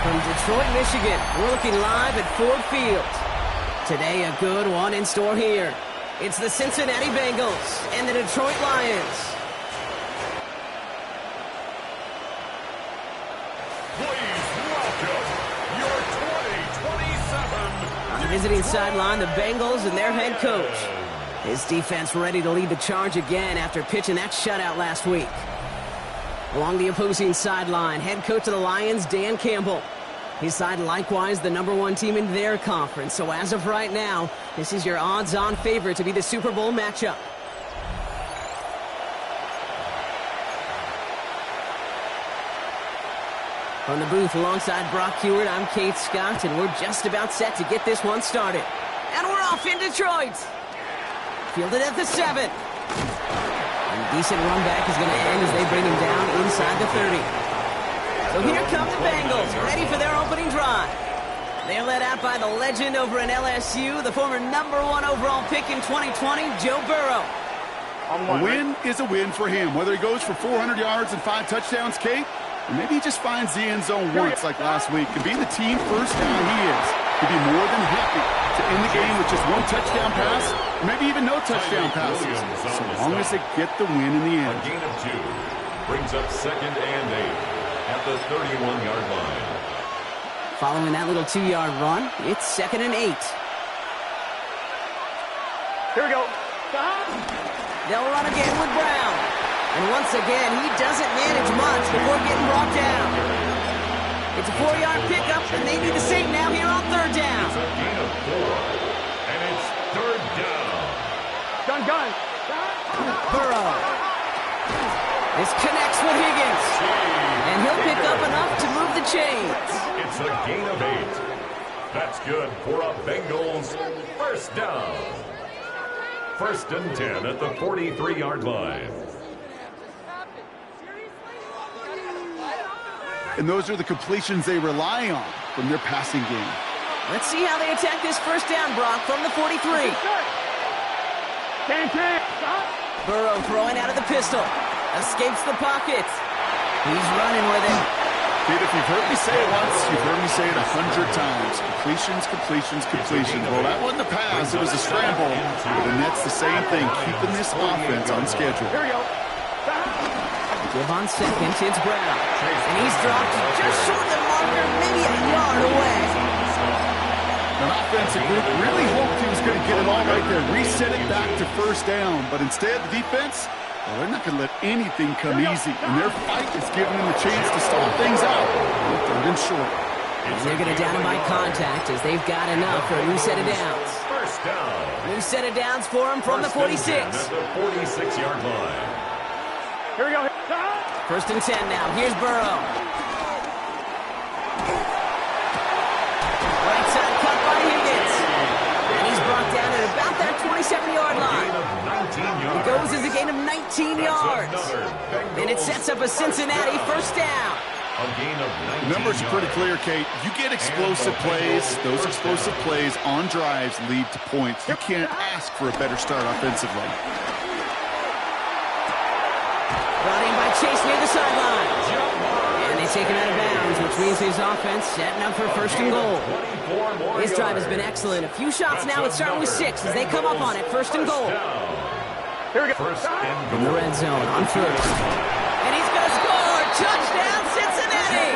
From Detroit, Michigan, we're looking live at Ford Field. Today, a good one in store here. It's the Cincinnati Bengals and the Detroit Lions. Please welcome your 2027. On the visiting sideline, the Bengals and their head coach. His defense ready to lead the charge again after pitching that shutout last week. Along the opposing sideline, head coach of the Lions, Dan Campbell. His side likewise the #1 team in their conference, so as of right now, this is your odds-on favorite to be the Super Bowl matchup. From the booth alongside Brock Heward, I'm Kate Scott, and we're just about set to get this one started. And we're off in Detroit. Fielded at the 7. And decent run back is going to end as they bring him down inside the 30. So here come the Bengals, ready for their opening drive. They're led out by the legend over in LSU, the former #1 overall pick in 2020, Joe Burrow. A win is a win for him, whether he goes for 400 yards and 5 touchdowns, Kate, or maybe he just finds the end zone once like last week. And being the team first down he is, he'd be more than happy to end the game with just 1 touchdown pass, or maybe even no touchdown passes, so long as they get the win in the end. A gain of 2 brings up 2nd and 8 at the 31-yard line. Following that little 2-yard run, it's 2nd and 8. Here we go. They'll run again with Brown. And once again, he doesn't manage much before getting brought down. It's a 4-yard pickup, and they need the same now here on 3rd down. It's a gain of 4, and it's 3rd down. Gun. Burrow. This connects with Higgins. And he'll pick up enough to move the chains. It's a gain of 8. That's good for a Bengals 1st down. 1st and 10 at the 43-yard line. And those are the completions they rely on from their passing game. Let's see how they attack this 1st down, Brock, from the 43. Burrow throwing out of the pistol. Escapes the pocket. He's running with it. Kate, if you've heard me say it once, you've heard me say it 100 times. Completions. Well, that wasn't a pass. It was a scramble. But the Nets, the same thing, keeping this offense on schedule. Here we go. Give on 2nd, it's Brown. And he's dropped just short of the marker, maybe a yard away. An offensive group really hoped he was going to get it all right there, reset it back to 1st down. But instead, the defense, well, they're not going to let anything come easy. And their fight is giving them a chance to start things out. 3rd and short. And they're going to down him by contact as they've got enough for a new set of downs. 1st down. New set of downs for him from the 46. At the 46-yard line. Here we go. 1st and 10 now. Here's Burrow. Right side cut by Higgins. And he's brought down at about that 27-yard line. It goes as a gain of 19 yards. And it sets up a Cincinnati 1st down. A gain of 19 The numbers are pretty clear, Kate. You get explosive plays. Those explosive plays on drives lead to points. You can't ask for a better start offensively. Brought in by Chase near the sideline. And they take him out of bounds, which means his offense setting up for 1st and goal. His drive has been excellent. A few shots now. It's starting with 6 as they come up on it. 1st and goal. Here we go. From the red zone on 1st. And he's going to score. Touchdown, Cincinnati.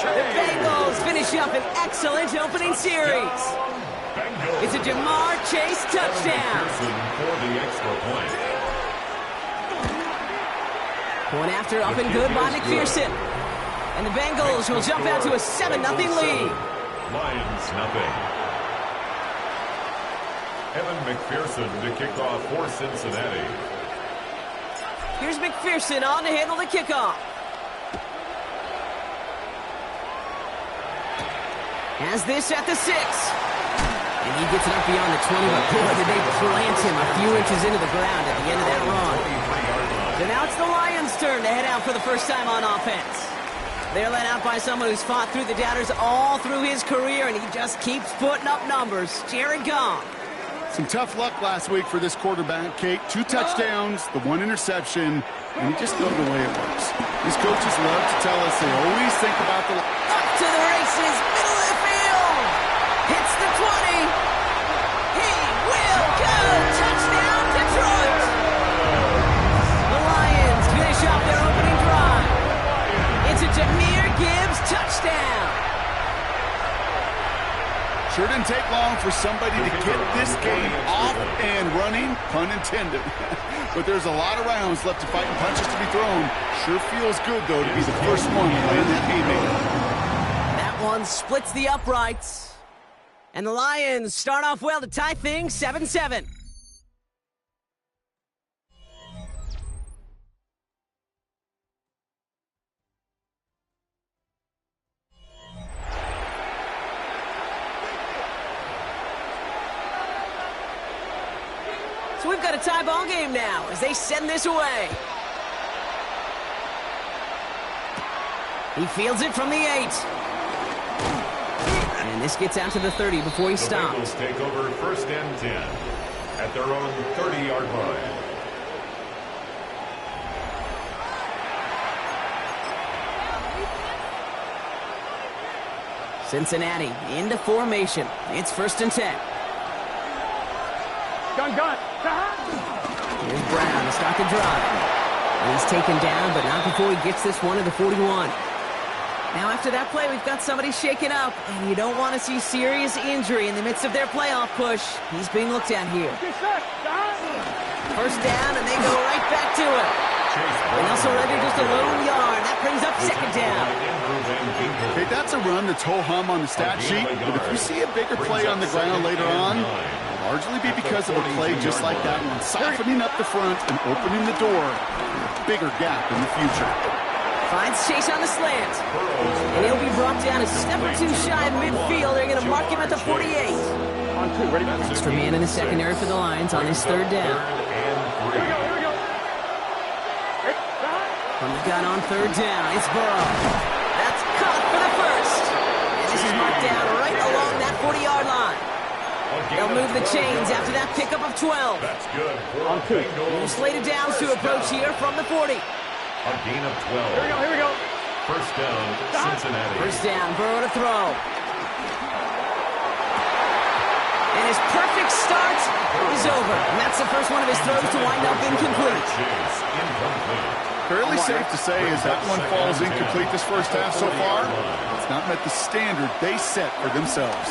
The Bengals finish up an excellent opening series. It's a Jamar Chase touchdown. For the extra point. Point after up and good by McPherson. And the Bengals will jump out to a 7-0 lead. Lions nothing. Evan McPherson to kick off for Cincinnati. Here's McPherson on to handle the kickoff. Has this at the 6. And he gets it up beyond the 20, but boy, did they plant him a few inches into the ground at the end of that run. So now it's the Lions' turn to head out for the 1st time on offense. They're led out by someone who's fought through the doubters all through his career, and he just keeps putting up numbers. Jared Goff. Some tough luck last week for this quarterback, Kate. 2 touchdowns, the 1 interception, and you just know the way it works. These coaches love to tell us they always think about the... Up to the races, middle of the field. Hits the 20. He will go. Touchdown, Detroit. The Lions finish off their opening drive. It's a Jahmyr Gibbs touchdown. Sure didn't take long for somebody to get this game off and running, pun intended. But there's a lot of rounds left to fight and punches to be thrown. Sure feels good, though, to be the first one to land that haymaker. That one splits the uprights. And the Lions start off well to tie things 7-7. So we've got a tie ball game now as they send this away. He fields it from the 8. And this gets out to the 30 before he stops. The Bengals take over 1st and 10 at their own 30-yard line. Cincinnati into formation. It's 1st and 10. Gun. Here's Brown to start the drive. And he's taken down, but not before he gets this one to the 41. Now, after that play, we've got somebody shaken up, and you don't want to see serious injury in the midst of their playoff push. He's being looked at here. First down, and they go right back to it. And they'll surrender just a lone yard. That brings up 2nd down. Okay, that's a run that's ho-hum on the stat sheet, but if you see a bigger play on the ground later on, it'll largely be because of a play just like that one, softening up the front and opening the door for a bigger gap in the future. Finds Chase on the slant. And he'll be brought down a step or 2 shy of midfield. They're going to mark him at the 48. On 2, ready? Extra man in the secondary for the Lions on his 3rd down. Here we go. Hey, From the gun on 3rd down, it's Burrow. That's caught for the 1st. And this is marked down right along that 40-yard line. They'll move the chains after that pickup of 12. That's good. On 2. New slated downs to approach here from the 40. A gain of 12. Here we go. 1st down, Cincinnati. 1st down, Burrow to throw. And his perfect start is over. And that's the first one of his throws to wind up incomplete. Fairly safe to say as that one falls incomplete this first half so far, it's not met the standard they set for themselves.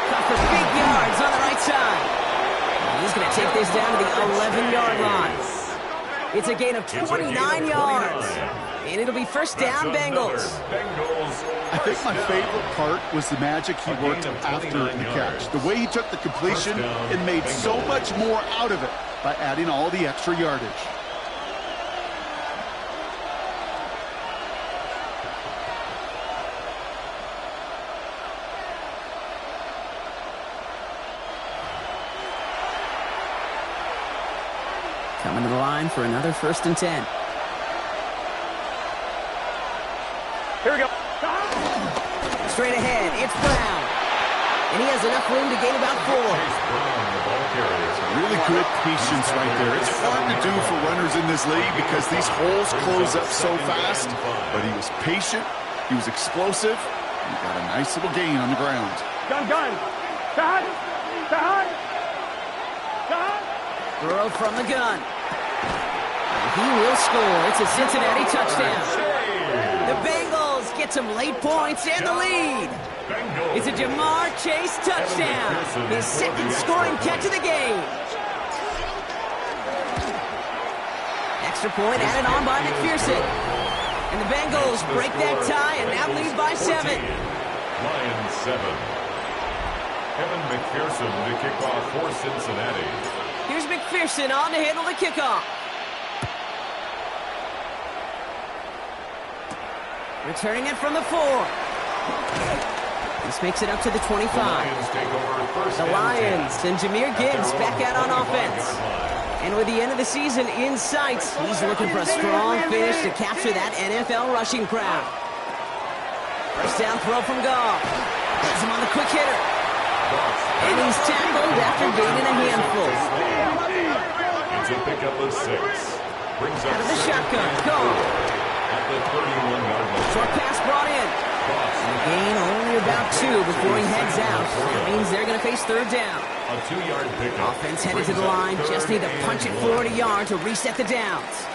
Cut for big yards on the right side. He's going to take this down to the 11-yard line. It's a gain of 29 yards. And it'll be 1st down, Bengals. I think my favorite part was the magic he worked after the catch. The way he took the completion and made so much more out of it by adding all the extra yardage. Coming to the line for another 1st and 10. Here we go. Straight ahead, it's Brown. And he has enough room to gain about 4. Really good patience right there. It's hard to do for runners in this league because these holes close up so fast. But he was patient, he was explosive, and he got a nice little gain on the ground. Gun. Burrow from the gun. He will score. It's a Cincinnati touchdown. The Bengals get some late points and the lead. It's a Jamar Chase touchdown. His 2nd scoring catch of the game. Extra point added on by McPherson. And the Bengals break that tie and now lead by 7. Lions 7. Kevin McPherson to kick off for Cincinnati. Here's McPherson on to handle the kickoff. Returning it from the 4. This makes it up to the 25. The Lions take over 1st The Lions and Jahmyr Gibbs back out on offense. And with the end of the season in sight, he's looking for a strong finish to capture that NFL rushing crowd. First down throw from Goff. Has him on the quick hitter. And he's tackled after gaining a handful. It's a pickup of 6. Brings up Out of the shotgun, Goff. at the 31-yard line. Short pass brought in. And a gain only about 2 before he heads out. That means they're going to face third down. A 2-yard pickup. Offense headed to the line. Just need to punch it forward a yard to reset the downs.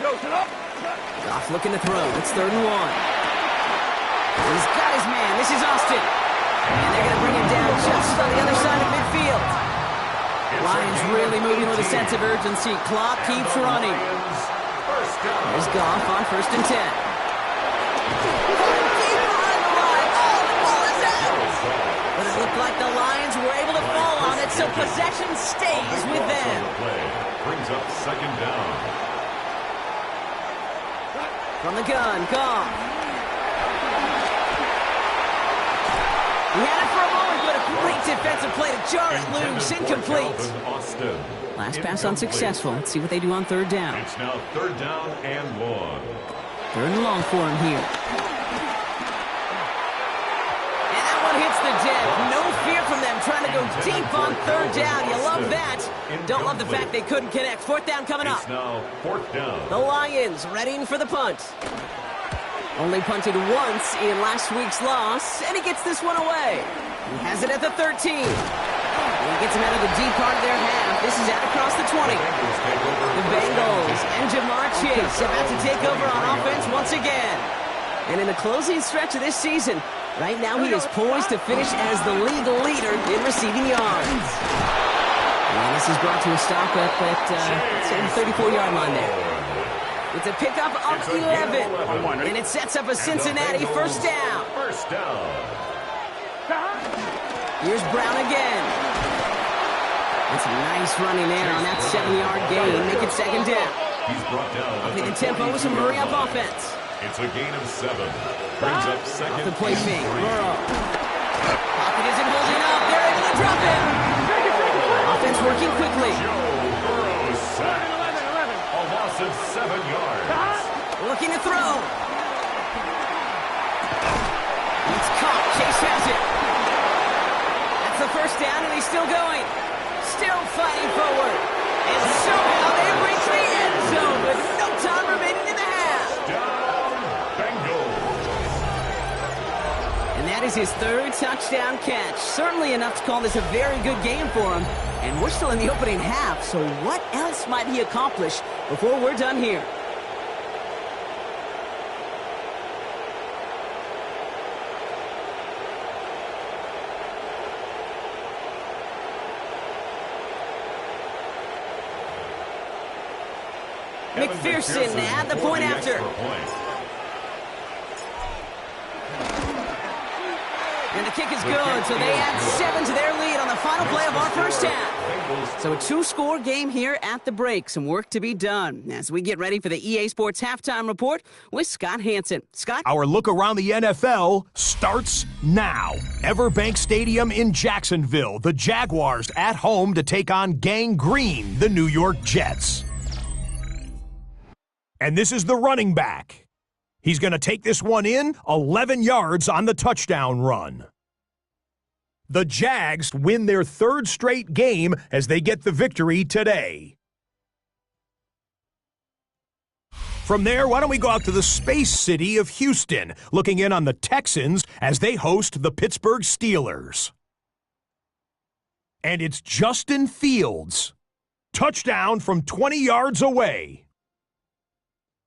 Goff looking to throw. It's 3rd and 1. He's got his man. This is Austin. And they're going to bring him down just on the other side of midfield. Lions really moving with a sense of urgency. Clock keeps running. There's Goff on 1st and 10. But it looked like the Lions were able to fall on it, so possession stays with them. Brings up 2nd down. From the gun, Goff. He had it for a moment, but a great defensive play to jar it loose. Incomplete. Last pass unsuccessful. Let's see what they do on 3rd down. It's now 3rd down and long. 3rd and long for him here. And that one hits the deck. No fear from them trying to go deep on 3rd down. You love that. Don't love the fact they couldn't connect. 4th down coming up. It's now 4th down. The Lions readying for the punt. Only punted once in last week's loss, and he gets this one away. He has it at the 13. And he gets him out of the deep part of their half. This is out across the 20. The Bengals and Jamar Chase about to take over on offense once again. And in the closing stretch of this season, right now he is poised to finish as the league leader in receiving yards. And this is brought to a stop at the 34-yard line there. It's a pickup of 11, and it sets up a Cincinnati 1st down. First down. Here's Brown again. That's a nice running there on that 7-yard gain. Make it 2nd down. He's brought down. Upping the tempo with some hurry-up offense. It's a gain of 7. Brings up 2nd. Off the play fake. Burrow. Pocket isn't holding up. They're able to drop it. Offense working quickly. Joe Burrow sacked. A loss of 7 yards. Looking to throw. It's caught. Chase has it. That's the 1st down, and he's still going. Still fighting forward. And somehow they reach the end zone with no time remaining in the half. Down, Bengals. And that is his 3rd touchdown catch. Certainly enough to call this a very good game for him. And we're still in the opening half, so what else might he accomplish before we're done here? McPherson at the point after. And the kick is good, so they add 7 to their lead on the final play of our 1st half. So a 2-score game here at the break. Some work to be done as we get ready for the EA Sports Halftime Report with Scott Hansen. Scott? Our look around the NFL starts now. Everbank Stadium in Jacksonville. The Jaguars at home to take on Gang Green, the New York Jets. And this is the running back. He's going to take this one in 11 yards on the touchdown run. The Jags win their 3rd straight game as they get the victory today. From there, why don't we go out to the space city of Houston, looking in on the Texans as they host the Pittsburgh Steelers. And it's Justin Fields. Touchdown from 20 yards away.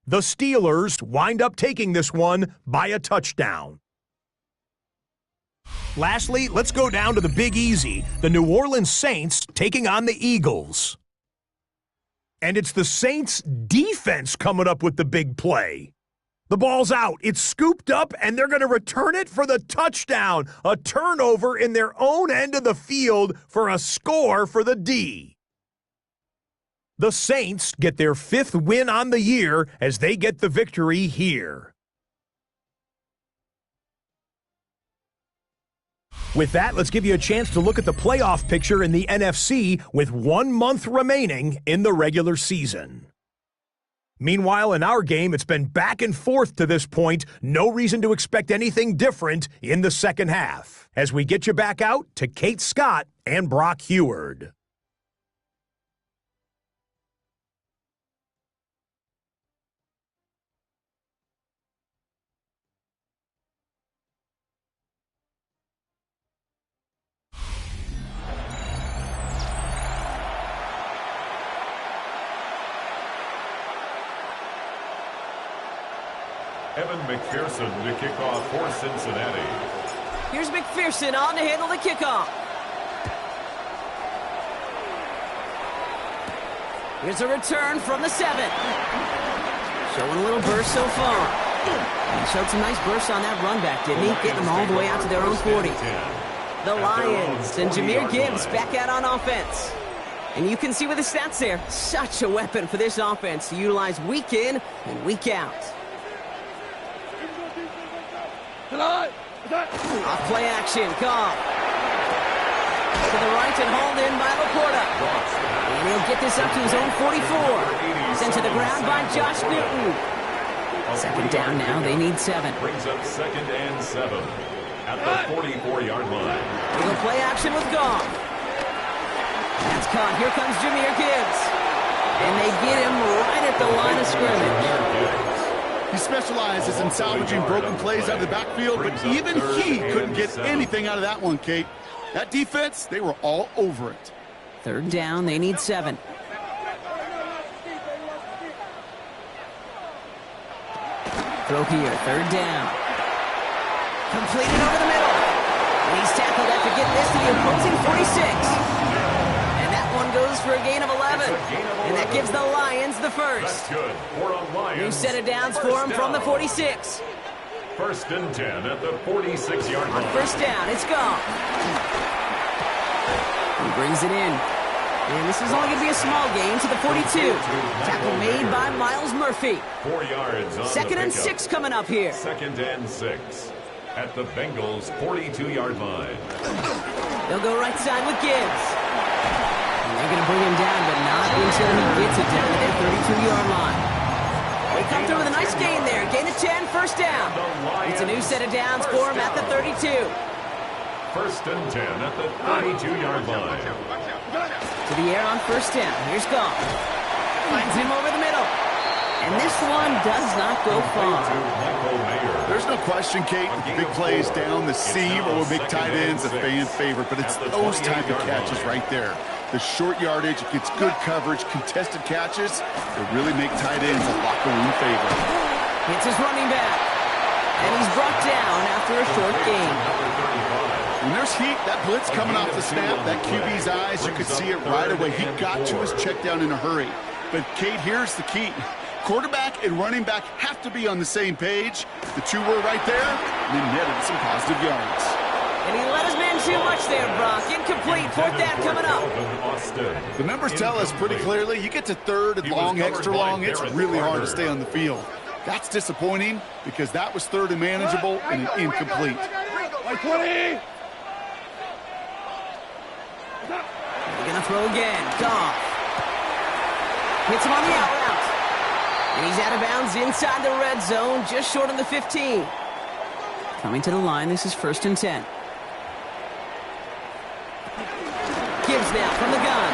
The Steelers wind up taking this one by a touchdown. Lastly, let's go down to the Big Easy, the New Orleans Saints taking on the Eagles. And it's the Saints' defense coming up with the big play. The ball's out, it's scooped up, and they're going to return it for the touchdown. A turnover in their own end of the field for a score for the D. The Saints get their 5th win on the year as they get the victory here. With that, let's give you a chance to look at the playoff picture in the NFC with 1 month remaining in the regular season. Meanwhile, in our game, it's been back and forth to this point. No reason to expect anything different in the second half. As we get you back out to Kate Scott and Brock Heward. Evan McPherson to kick off for Cincinnati. Here's McPherson on to handle the kickoff. Here's a return from the 7. Showing a little burst so far. He showed some nice bursts on that run back, didn't he? Getting them all the way out to their own 40. The Lions and Jahmyr Gibbs back out on offense. And you can see with the stats there, such a weapon for this offense to utilize week in and week out. Off play action, Goff. To the right and hauled in by Laporta. And he'll get this up to his own 44. Sent to the ground by Josh Newton. Second down now, they need 7. Brings up 2nd and 7 at the 44-yard line. Little play action with Goff. That's caught. Here comes Jahmyr Gibbs. And they get him right at the line of scrimmage. He specializes in salvaging broken plays out of the backfield, but even he couldn't get anything out of that one, Kate. That defense, they were all over it. Third down, they need 7. Throw here, third down. Completed over the middle. And he's tackled after getting this to the opposing 46. And that one goes for a gain of 11. And that gives the Lions the first. That's good for a Lions. New set of downs for him from the 46. 1st and 10 at the 46-yard line. First down, it's gone. He brings it in. And this is only going to be a small gain to the 42. Tackle made by Miles Murphy. 4 yards on 2nd and 6 coming up here. 2nd and 6 at the Bengals' 42-yard line. They'll go right side with Gibbs. And they're going to bring him down, but not until he gets it down to their 32-yard line. They come through with a nice gain there. Gain of 10, first down. It's a new set of downs for him at the 32. 1st and 10 at the 32-yard line. To the air on first down. Here's Goff. Finds him over the middle. And this one does not go far. There's no question, Kate, big plays down the seam or will make tight ends a fan favorite, but it's those type of catches right there. The short yardage, it gets good coverage, contested catches, that really make tight ends a locker room favorite. Hits his running back. And he's brought down after a short gain. When there's heat, that blitz coming off the snap, that QB's eyes, you could see it right away. He got to his check down in a hurry. But, Kate, here's the key. Quarterback and running back have to be on the same page. The two were right there, and they netted some positive yards. And he let his man too much there, Brock. Incomplete. 4th down coming up. The numbers tell us pretty clearly, you get to 3rd and long, extra long, it's really hard to stay on the field. That's disappointing because that was 3rd and manageable and an incomplete. 20. They're going to throw again. Goff. Hits him on the out route. And he's out of bounds inside the red zone, just short of the 15. Coming to the line, this is 1st and 10. Gibbs now from the gun.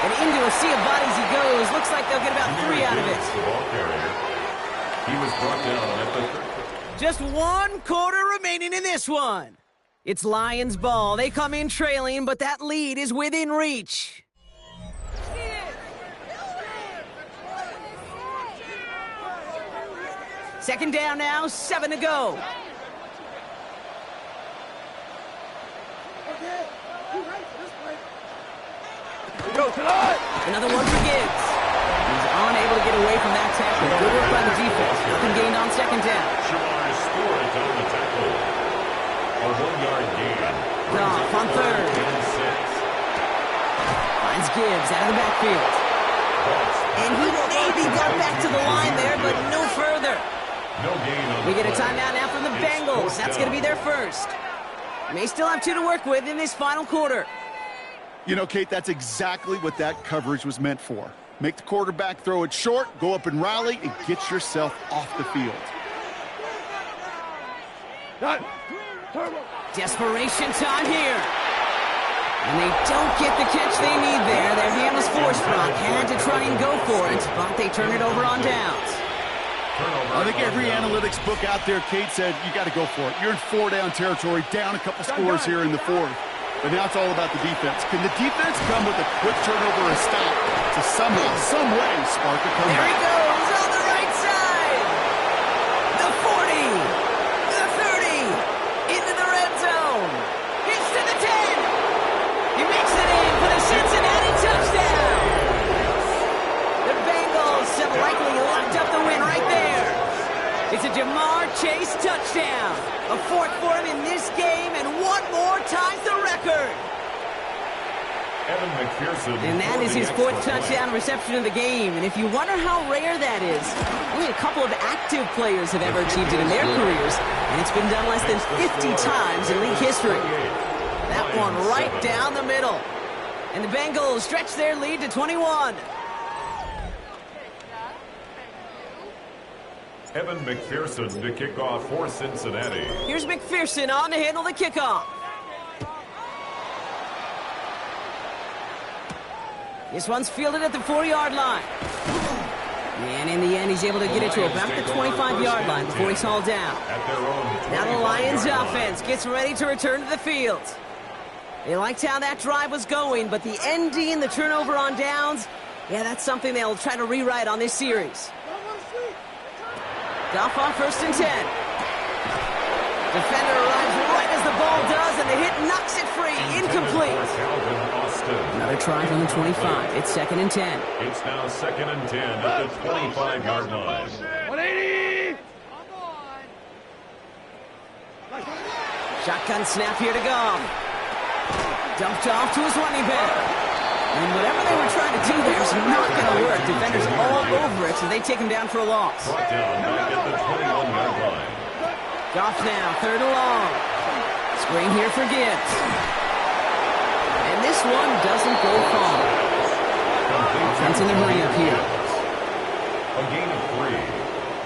And into a sea of bodies he goes. Looks like they'll get about 3 out of it. He was brought down at the... Just 1 quarter remaining in this one. It's Lions ball. They come in trailing, but that lead is within reach. Second down now, 7 to go. Another one for Gibbs. He's unable to get away from that tackle. Good work by the defense. Nothing gained on 2nd down. Shamar Stewart on the tackle. A 1-yard gain. Goff on 3rd. Finds Gibbs out of the backfield. And he maybe got back to the line there, but no further. No gain on We get a timeout now from the Bengals. That's going to be their first. May still have 2 to work with in this final quarter. You know, Kate, that's exactly what that coverage was meant for. Make the quarterback throw it short, go up and rally, and get yourself off the field. Desperation time here. And they don't get the catch they need there. Their hand was forced. Brock had to try and go for it, but they turn it over on downs. I think every analytics book out there, Kate, said you got to go for it. You're in 4-down territory, down a couple scores here in the 4th. But now it's all about the defense. Can the defense come with a quick turnover or stop to somehow, some way, spark a comeback? There he goes on the right side. The 40, the 30, into the red zone. Gets to the 10. He makes it in for the Cincinnati touchdown. The Bengals have likely locked up the win right there. It's a Jamar Chase touchdown. A 4th for him in this game, and 1 more ties the record. Evan McPherson. And that is his 4th touchdown reception of the game. And if you wonder how rare that is, only a couple of active players have ever achieved it in their careers, and it's been done less than 50 times in league history. That one right down the middle. And the Bengals stretch their lead to 21. Evan McPherson to kick off for Cincinnati. Here's McPherson on to handle the kickoff. This one's fielded at the 4-yard line. And in the end, he's able to get it to about the 25-yard line before he's hauled down. Now the Lions offense gets ready to return to the field. They liked how that drive was going, but the ending, the turnover on downs, yeah, that's something they'll try to rewrite on this series. Goff on 1st and 10. Defender arrives right as the ball does, and the hit knocks it free. Incomplete. Another try from the 25. It's 2nd and 10. It's now 2nd and 10 at the 25-yard line. 180! Shotgun snap here to Goff. Dumped off to his running back. And whatever they were trying to do there is not going to work. Defenders all over it, so they take him down for a loss. Brought down back at the 21-yard line. Goff now, 3rd and long. Screen here for Gibbs. And this one doesn't go far. Offense in the hurry up here. A gain of 3.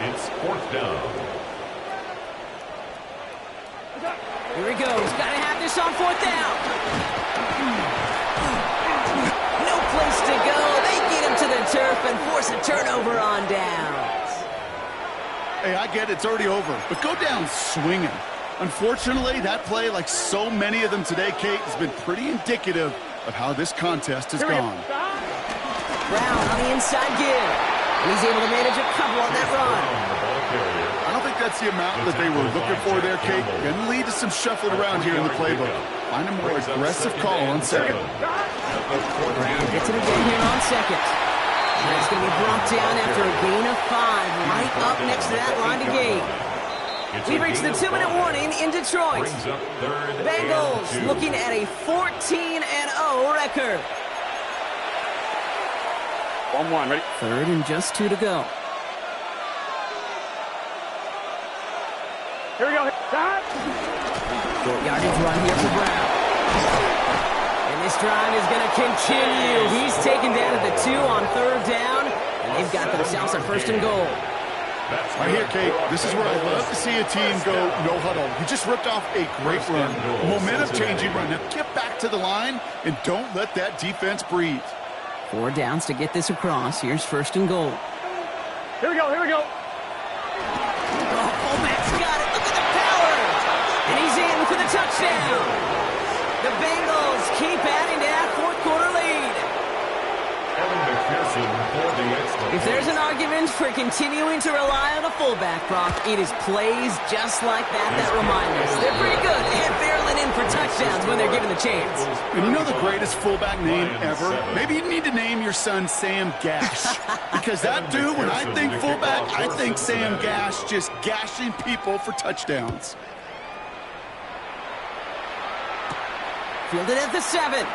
It's 4th down. Here he goes. Got to have this on 4th down. No place to go. They get him to the turf and force a turnover on downs. Hey, I get it. It's already over. But go down swinging. Unfortunately, that play, like so many of them today, Kate, has been pretty indicative of how this contest has gone. Brown on the inside give. And he's able to manage a couple on that run. I don't think that's the amount that they were looking for there, Kate. Going to lead to some shuffling around here in the playbook. Find a more aggressive call on 2nd. Brown gets it again here on 2nd. And it's going to be brought down after a gain of 5, right up next to that line to gain. We've reached the 2-minute warning in Detroit. Bengals looking at a 14-0 record. 1-1, ready? 3rd and just 2 to go. Here we go. Short yardage run here for Brown. And this drive is going to continue. He's taken down at the 2 on 3rd down. And they've got themselves a 1st and goal. Right here, Kate, this is where I love to see a team go no huddle. You just ripped off a great run. Momentum-changing run. Now get back to the line and don't let that defense breathe. 4 downs to get this across. Here's 1st and goal. Here we go, here we go. Oh, fullback's got it. Look at the power. And he's in for the touchdown. The Bengals keep adding to that 4th quarter lead. Evan McPherson for the extra. If there's an argument for continuing to rely on a fullback, Brock, it is plays just like that remind us. They're pretty good at barreling in for touchdowns when they're given the chance. And you know the greatest fullback name ever? Maybe you need to name your son Sam Gash. Because that dude, when I think fullback, I think Sam Gash just gashing people for touchdowns. Fielded at the 7.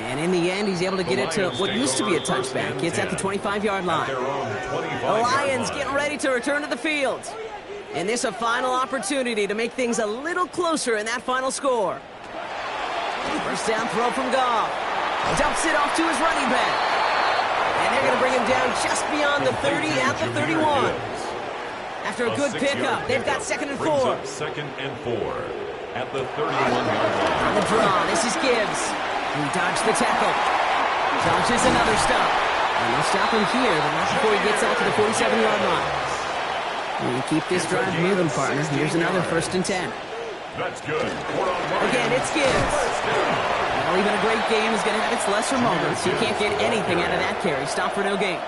And in the end, he's able to get it to what used to be a touchback. It's at the 25-yard line. The Lions getting ready to return to the field. And this a final opportunity to make things a little closer in that final score. First down throw from Goff. Dumps it off to his running back. And they're going to bring him down just beyond the 30 at the 31. After a good pickup, they've got 2nd and 4. 2nd and 4 at the 31-yard line. On the draw, this is Gibbs. He dodged the tackle. Dodges another stop. And they'll stop him here, but not before he gets out to the 47-yard line. We keep this drive moving, partner. Here's another 1st and 10. That's good. Again, it's Gibbs. Well, even a great game is going to have its lesser moments. You can't get anything out of that carry. Stop for no gain.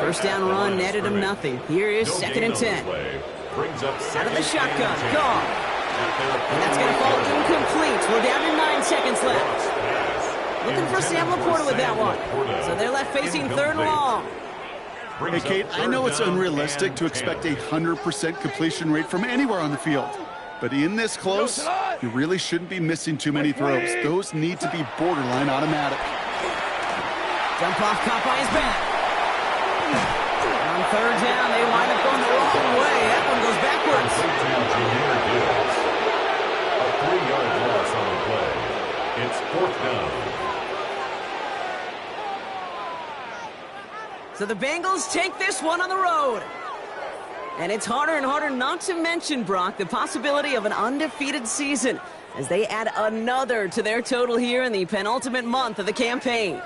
First down run netted him nothing. Here is 2nd and 10. Out of the shotgun. Goff. And that's going to fall incomplete. We're down to 9 seconds left. Looking for Sam Laporta with that one. So they're left facing 3rd and long. Hey, Kate, I know it's unrealistic to expect a 100% completion rate from anywhere on the field. But in this close, you really shouldn't be missing too many throws. Those need to be borderline automatic. Dump off caught by his back. On 3rd down, they wind up going the wrong way. That one goes backwards. A 3-yard loss on the play. It's 4th down. So the Bengals take this one on the road. And it's harder and harder not to mention, Brock, the possibility of an undefeated season as they add another to their total here in the penultimate month of the campaign.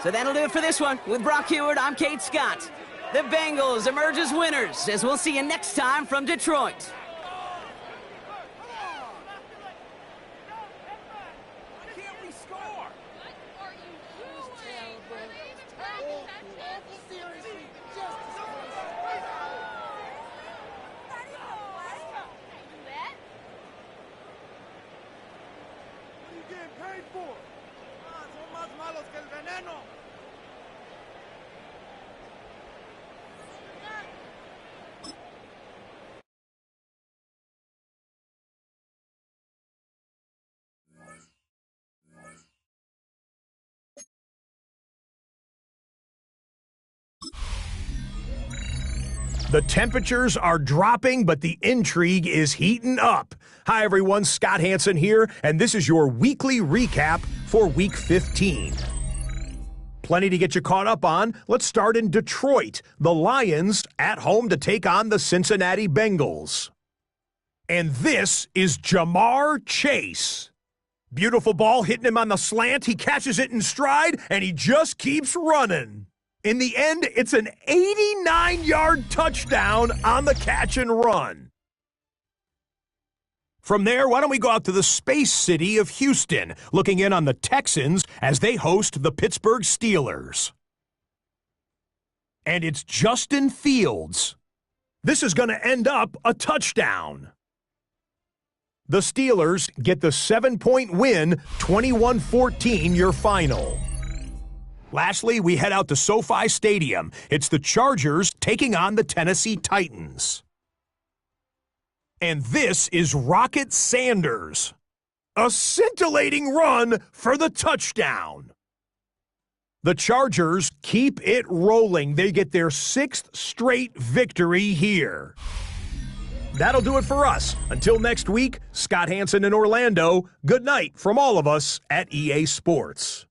So that'll do it for this one. With Brock Heward, I'm Kate Scott. The Bengals emerge as winners, as we'll see you next time from Detroit. Paid for. Son más malos que el veneno. The temperatures are dropping, but the intrigue is heating up. Hi, everyone. Scott Hansen here, and this is your weekly recap for Week 15. Plenty to get you caught up on. Let's start in Detroit. The Lions at home to take on the Cincinnati Bengals. And this is Jamar Chase. Beautiful ball hitting him on the slant. He catches it in stride, and he just keeps running. In the end, it's an 89-yard touchdown on the catch and run. From there, why don't we go out to the space city of Houston, looking in on the Texans as they host the Pittsburgh Steelers. And it's Justin Fields. This is going to end up a touchdown. The Steelers get the 7-point win, 21-14 your final. Lastly, we head out to SoFi Stadium. It's the Chargers taking on the Tennessee Titans. And this is Rocket Sanders. A scintillating run for the touchdown. The Chargers keep it rolling. They get their 6th straight victory here. That'll do it for us. Until next week, Scott Hansen in Orlando, good night from all of us at EA Sports.